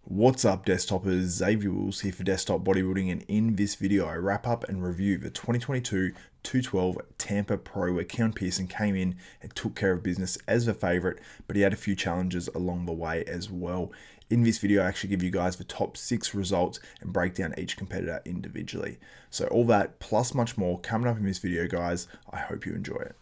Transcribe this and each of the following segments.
What's up, desktoppers? Xavier Wills here for Desktop Bodybuilding, and in this video I wrap up and review the 2022 212 Tampa Pro where Keone Pearson came in and took care of business as the favourite, but he had a few challenges along the way as well. In this video I actually give you guys the top 6 results and break down each competitor individually. So all that plus much more coming up in this video, guys. I hope you enjoy it.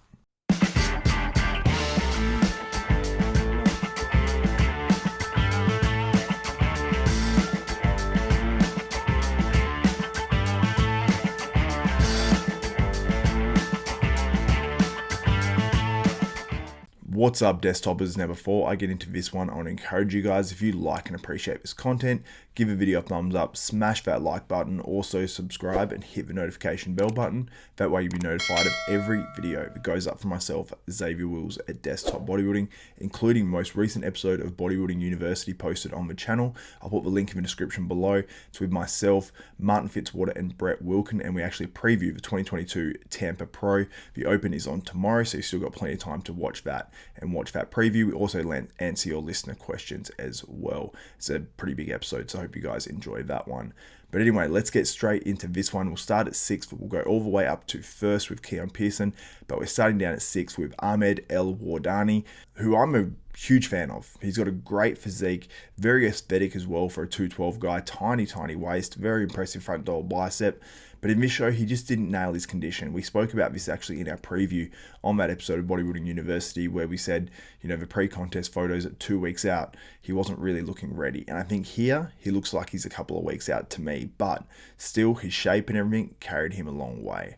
What's up, desktoppers? Now before I get into this one, I want to encourage you guys, if you like and appreciate this content, give the video a thumbs up, smash that like button, also subscribe and hit the notification bell button. That way you'll be notified of every video that goes up for myself, Xavier Wills at Desktop Bodybuilding, including the most recent episode of Bodybuilding University posted on the channel. I'll put the link in the description below. It's with myself, Martin Fitzwater and Brett Wilkin, and we actually preview the 2022 Tampa Pro. The Open is on tomorrow, so you've still got plenty of time to watch that and watch that preview. We also answer your listener questions as well. It's a pretty big episode, so I hope you guys enjoy that one. But anyway, let's get straight into this one. We'll start at 6th. We'll go all the way up to 1st with Keone Pearson, but we're starting down at 6th with Ahmed El Wardani, who I'm a huge fan of. He's got a great physique, very aesthetic as well for a 212 guy, tiny waist, very impressive front double bicep. But in this show, he just didn't nail his condition. We spoke about this actually in our preview on that episode of Bodybuilding University, where we said, you know, the pre-contest photos at 2 weeks out, he wasn't really looking ready. And I think here, he looks like he's a couple of weeks out to me, but still his shape and everything carried him a long way.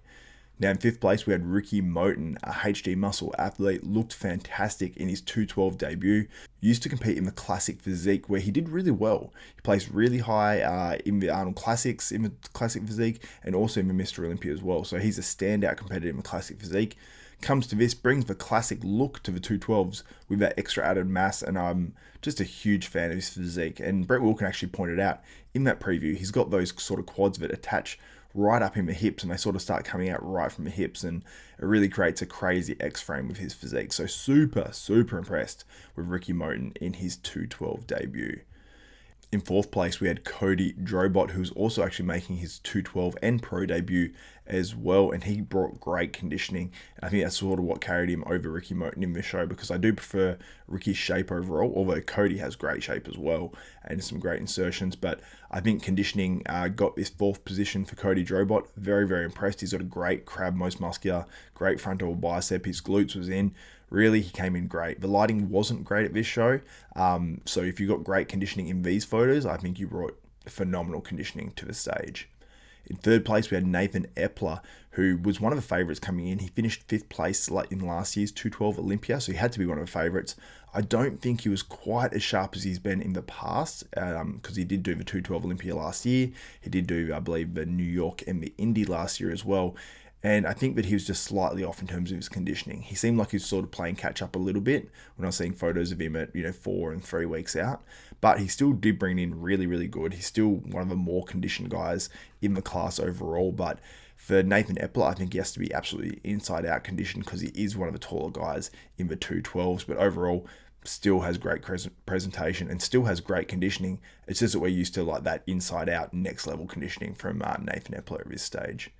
Now in 5th place, we had Ricky Moten, a HD muscle athlete, looked fantastic in his 212 debut. Used to compete in the Classic Physique, where he did really well. He placed really high in the Arnold Classics, in the Classic Physique, and also in the Mr. Olympia as well. So he's a standout competitor in the Classic Physique. Comes to this, brings the classic look to the 212s with that extra added mass, and I'm just a huge fan of his physique. And Brett Wilkin actually pointed out in that preview, he's got those sort of quads that attach right up in the hips, and they sort of start coming out right from the hips, and it really creates a crazy X-frame with his physique. So super impressed with Ricky Moten in his 212 debut. In 4th place, we had Cody Drobot, who's also actually making his 212 and pro debut as well, and he brought great conditioning. And I think that's sort of what carried him over Ricky Moten in this show, because I do prefer Ricky's shape overall, although Cody has great shape as well and some great insertions. But I think conditioning got this 4th position for Cody Drobot. Very impressed. He's got a great crab, most muscular, great front double bicep. His glutes was in. Really, he came in great. The lighting wasn't great at this show, so if you got great conditioning in these photos, I think you brought phenomenal conditioning to the stage. In 3rd place, we had Nathan Epler, who was one of the favourites coming in. He finished 5th place in last year's 212 Olympia, so he had to be one of the favourites. I don't think he was quite as sharp as he's been in the past, because he did do the 212 Olympia last year. He did do, I believe, the New York and the Indy last year as well. And I think that he was just slightly off in terms of his conditioning. He seemed like he was sort of playing catch up a little bit when I was seeing photos of him at 4 and 3 weeks out. But he still did bring in really good. He's still one of the more conditioned guys in the class overall. But for Nathan Epler, I think he has to be absolutely inside out conditioned, because he is one of the taller guys in the 212s. But overall, still has great presentation and still has great conditioning. It's just that we're used to like that inside out next level conditioning from Nathan Epler at this stage.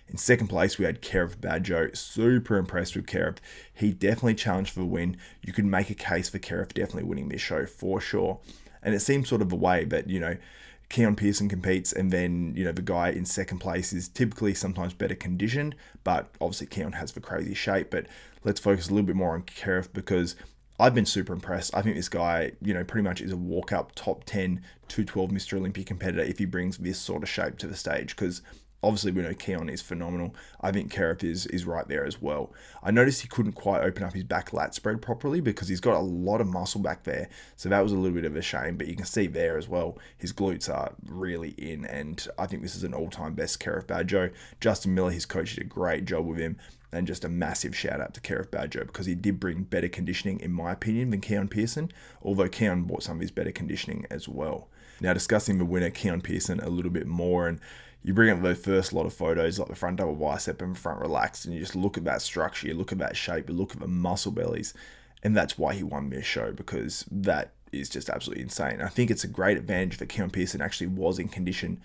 In 2nd place, we had Kerrith Bajjo. Super impressed with Kerrith. He definitely challenged for the win. You could make a case for Kerrith definitely winning this show for sure. And it seems sort of the way that, Keone Pearson competes, and then, the guy in 2nd place is typically sometimes better conditioned, but obviously Keone has the crazy shape. But let's focus a little bit more on Kerrith, because I've been super impressed. I think this guy, pretty much is a walk-up top 10 212 Mr. Olympia competitor if he brings this sort of shape to the stage, because obviously, we know Keone is phenomenal. I think Kerrith is right there as well. I noticed he couldn't quite open up his back lat spread properly, because he's got a lot of muscle back there. So that was a little bit of a shame. But you can see there as well, his glutes are really in. And I think this is an all-time best Kerrith Bajjo. Justin Miller, his coach, did a great job with him. And just a massive shout out to Kerrith Bajjo, because he did bring better conditioning, in my opinion, than Keone Pearson, although Keone brought some of his better conditioning as well. Now, discussing the winner, Keone Pearson, a little bit more, and you bring up the first lot of photos, like the front double bicep and front relaxed, and you just look at that structure, you look at that shape, you look at the muscle bellies, and that's why he won this show, because that is just absolutely insane. I think it's a great advantage that Keone Pearson actually was in condition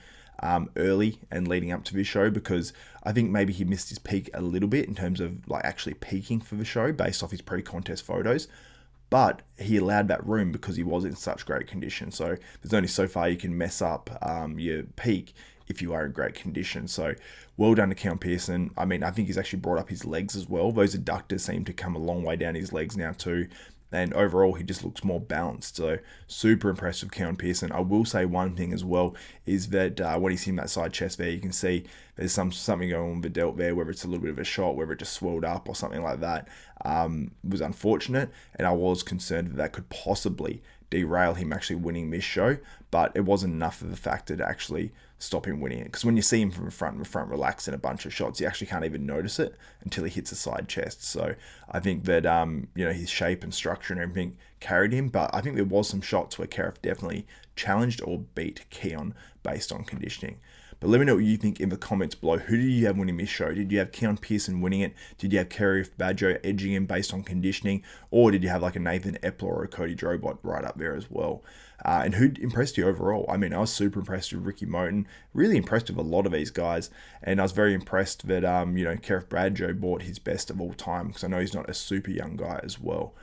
early and leading up to this show, because I think maybe he missed his peak a little bit in terms of like actually peaking for the show based off his pre-contest photos. But he allowed that room because he was in such great condition. So there's only so far you can mess up your peak if you are in great condition. So well done to Keone Pearson. I mean, I think he's actually brought up his legs as well. Those adductors seem to come a long way down his legs now too. And overall, he just looks more balanced. So super impressed with Keone Pearson. I will say one thing as well is that when he's in that side chest there, you can see there's something going on with the delt there, whether it's a little bit of a shot, whether it just swelled up or something like that. Was unfortunate, and I was concerned that could possibly derail him actually winning this show, but it wasn't enough of a factor to actually stop him winning it. Because when you see him from the front relax in a bunch of shots, you actually can't even notice it until he hits a side chest. So I think that his shape and structure and everything carried him, but I think there was some shots where Kerrith definitely challenged or beat Keone based on conditioning. But let me know what you think in the comments below. Who did you have winning this show? Did you have Keone Pearson winning it? Did you have Kerrith Bajjo edging him based on conditioning? Or did you have like a Nathan Epler or a Cody Drobot right up there as well? And who impressed you overall? I mean, I was super impressed with Ricky Moten. Really impressed with a lot of these guys. And I was very impressed that, Kerrith Bajjo bought his best of all time, because I know he's not a super young guy as well.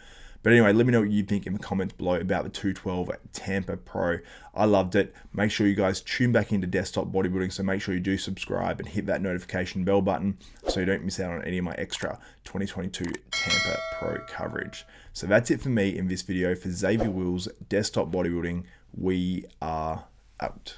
But anyway, let me know what you think in the comments below about the 212 Tampa Pro. I loved it. Make sure you guys tune back into desktop bodybuilding, so make sure you do subscribe and hit that notification bell button so you don't miss out on any of my extra 2022 Tampa Pro coverage. So that's it for me in this video. For Xavier Wills, Desktop Bodybuilding, we are out.